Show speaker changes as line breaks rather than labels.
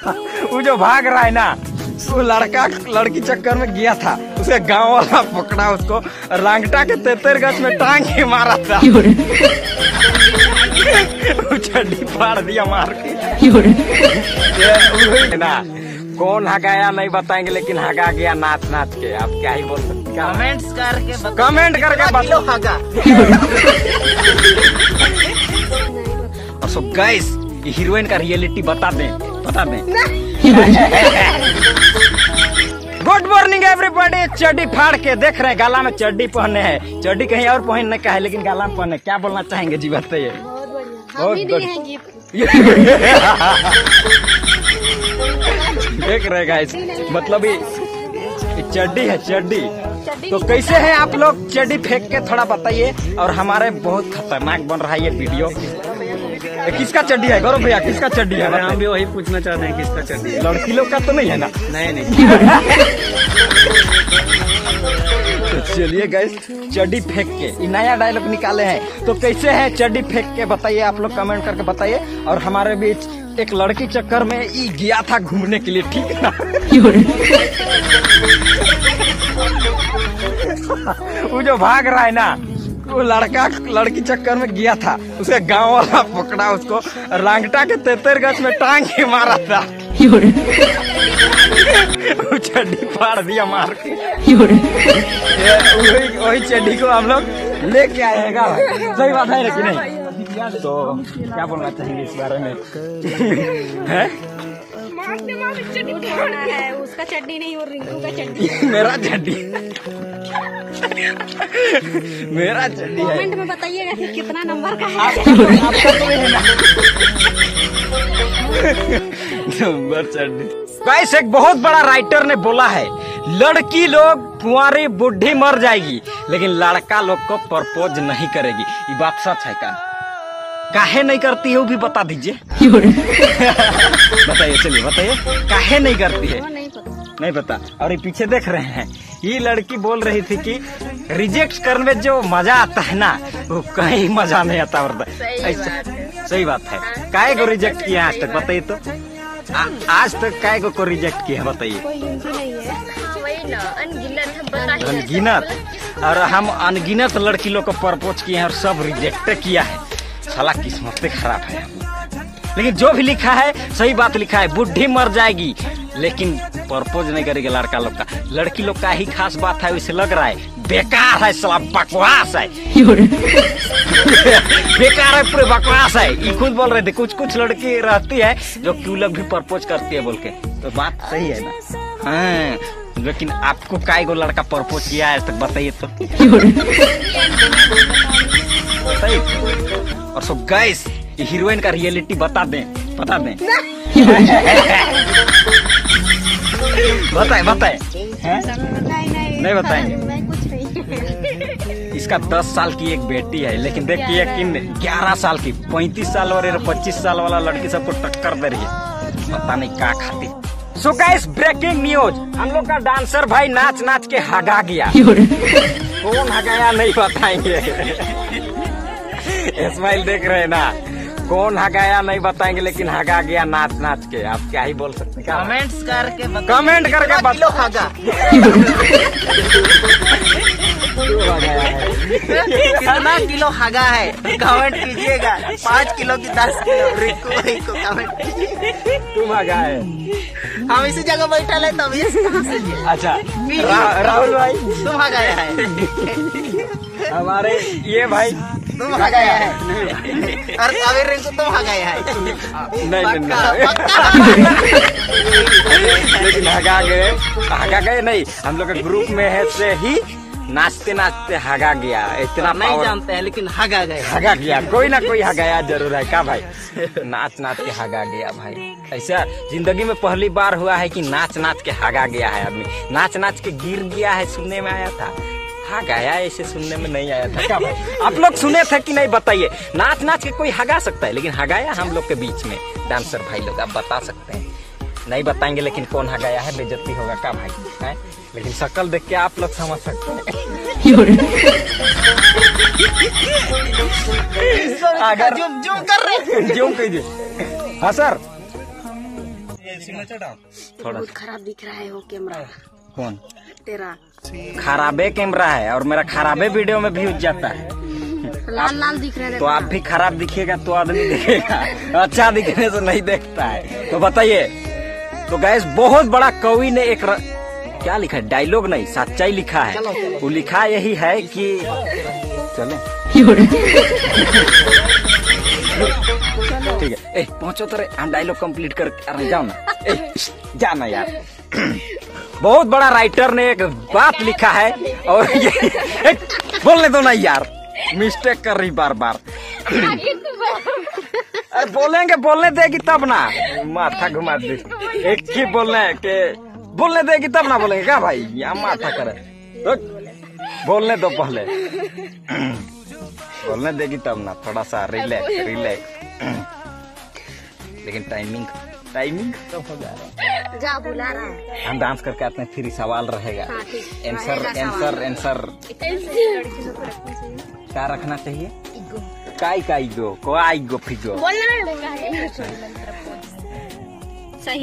वो जो भाग रहा है ना, वो लड़का लड़की चक्कर में गया था, उसे गांव वाला पकड़ा, उसको रांगटा के तेतर गज में टांग के मारा था। वो चड्डी फाड़ दिया मार के। ना कौन हगाया नहीं बताएंगे, लेकिन हगा गया नाच नाच के। आप क्या ही बोल सकते, कमेंट करके बताओ हगा। और सो गाइस, ये हीरोइन का रियलिटी बता दें। Good morning everybody. चड्डी फाड़ के देख रहे हैं, गाला में चड्डी पहने हैं। चड्डी कहीं और पहनने का है, लेकिन गाला में पहने। क्या बोलना चाहेंगे जी, बताइए। देख रहे गाइस, मतलब ये चड्डी है, चड्डी। तो कैसे हैं आप लोग? चड्डी फेंक के थोड़ा बताइए। और हमारे बहुत खतरनाक बन रहा है ये वीडियो। किसका चड्डी है गौरव भैया, किसका चड्डी है? हम भी वही पूछना चाहते हैं, किसका चड्डी है? लड़की लोग का तो नहीं है ना? नहीं। तो चलिए गाइस, चड्डी फेंक के नया डायलॉग निकाले हैं। तो कैसे है चड्डी फेंक के बताइए, आप लोग कमेंट करके बताइए। और हमारे बीच एक लड़की चक्कर में ये गया था घूमने के लिए, ठीक है ना? वो जो भाग रहा है ना, वो लड़का लड़की चक्कर में गया था, उसे गांव वाला पकड़ा, उसको रांगटा के तेतर गज में टांग के मारा था। वो चड्डी फाड़ दिया मार के। वही चड्डी को हम लोग लेके आएगा। सही बात है कि नहीं? तो क्या बोलना चाहेंगे इस बारे में? है
उसका चड्डी नहीं और रिंकू का चड्डी।
मेरा चड्डी मेरा चड्डी है।
कमेंट में बताइएगा कि कितना नंबर का है।
आपका तो नहीं है नंबर चड्डी। गाइस, एक बहुत बड़ा राइटर ने बोला है, लड़की लोग कुंवारी बुढ़ी मर जाएगी, लेकिन लड़का लोग को प्रपोज नहीं करेगी। ये बात सच है क्या? काहे नहीं करती है वो भी बता दीजिए। बताइए, चलिए बताइए, काहे नहीं करती है? नहीं पता। और ये पीछे देख रहे हैं, ये लड़की बोल रही थी कि रिजेक्ट करने में जो मजा आता है ना, वो कहीं मजा नहीं आता। सही बात है। काहे को रिजेक्ट किया आज तक, बताइए तो? आज तक काहे को रिजेक्ट किया, बताइए? अनगिनत। और हम अनगिनत लड़की लोग को प्रपोज किए हैं और सब रिजेक्ट किया है। साला किस्मत खराब है। लेकिन जो भी लिखा है सही बात लिखा है, बुढ़ी मर जाएगी लेकिन प्रपोज नहीं करेगी लड़का लोग का। लड़की लोग का ही खास बात है, वैसे लग रहा है बेकार है, साला बकवास है। बेकार है, पूरे बकवास है। ये खुद बोल रहे थे, कुछ लड़की रहती है जो क्यों लोग भी प्रपोज करती है बोल के। तो बात सही है ना? हाँ, लेकिन आपको काय को लड़का प्रपोज किया है आज तक, बताइए तो? और सो गाइस, ये हीरोइन का रियलिटी बता दें। बताए नहीं बताएंगे। इसका 10 साल की एक बेटी है, लेकिन देखिए कि 11 साल की, 35 साल और 25 साल वाला लड़की सबको टक्कर दे रही है। पता नहीं क्या खाती। सो गाइस, ब्रेकिंग न्यूज, हम लोग का डांसर भाई नाच नाच के हगा गया। कौन हगाया नहीं बताएंगे। स्माइल देख रहे हैं ना, कौन हगाया नहीं बताएंगे, लेकिन हगा गया नाच नाच के। आप क्या ही बोल सकते हैं? कमेंट करके बताओ हगा।
कितना किलो हगा है कमेंट कीजिएगा। 5 किलो की 10 किलो रिंकू कमेंट कीजिए।
तुम हगा है,
हम इसी जगह बैठा है तभी।
अच्छा राहुल भाई,
तुम हगाया है।
हमारे ये भाई
तुम हगाया है। और तभी रिंकू तुम हगाया है।
नहीं लेकिन हगा गए नहीं। हम लोग के ग्रुप में है से ही नाचते नाचते हगा गया। इतना
नहीं जानते हैं, लेकिन हगा
गया। कोई ना कोई हगाया जरूर है का भाई? नाच नाच के हगा गया भाई। ऐसा जिंदगी में पहली बार हुआ है कि नाच नाच के हगा गया है आदमी। नाच नाच के गिर गया है, सुनने में आया था। हगाया ऐसे सुनने में नहीं आया था क्या भाई? आप लोग सुने थे कि नहीं, बताइए। नाच नाच के कोई हगा सकता है, लेकिन हगाया हम लोग के बीच में डांसर भाई लोग। आप बता सकते हैं? नहीं बताएंगे, लेकिन कौन हगाया है, बेइज्जती होगा क्या भाई? है, लेकिन शक्ल देख के आप लोग समझ सकते हैं।
अगर जूम कर रहे,
जूम कीजिए। हाँ सर, थोड़ा
बहुत खराब दिख रहा है वो कैमरा
कौन
तेरा।
खराबे कैमरा है और मेरा खराबे वीडियो में व्यूज जाता है।
लाल लाल दिख रहे हैं।
तो आप भी खराब दिखेगा तो आदमी देखेगा, अच्छा दिखने से नहीं देखता है। तो बताइए, तो गैस बहुत बड़ा कवि ने एक क्या लिखा है, डायलॉग नहीं सच्चाई लिखा है। वो लिखा यही है कि चले ठीक है, ए पहुंचो तो हम डायलॉग कंप्लीट कर, अरे जाओ ना, ए जाना यार। बहुत बड़ा राइटर ने एक बात लिखा है और ये बोलने दो ना यार, मिस्टेक कर रही बार बार। अरे बोलेंगे, बोलने देगी तब ना, माथा घुमा दे। एक ही बोलना है कि बोलने देगी तब ना बोलेंगे क्या भाई, यहाँ माथा करे। बोलने दो पहले, बोलने देगी तब ना, थोड़ा सा रिलैक्स रिलैक्स। लेकिन टाइमिंग तो हो जा रहा है,
जा बुला रहा है।
हम डांस करके आते हैं, फिर सवाल रहेगा।
हाँ, ठीक।
आंसर आंसर आंसर क्या रखना चाहिए? का ईगो, को आईगो फिगो
बोलना है सही।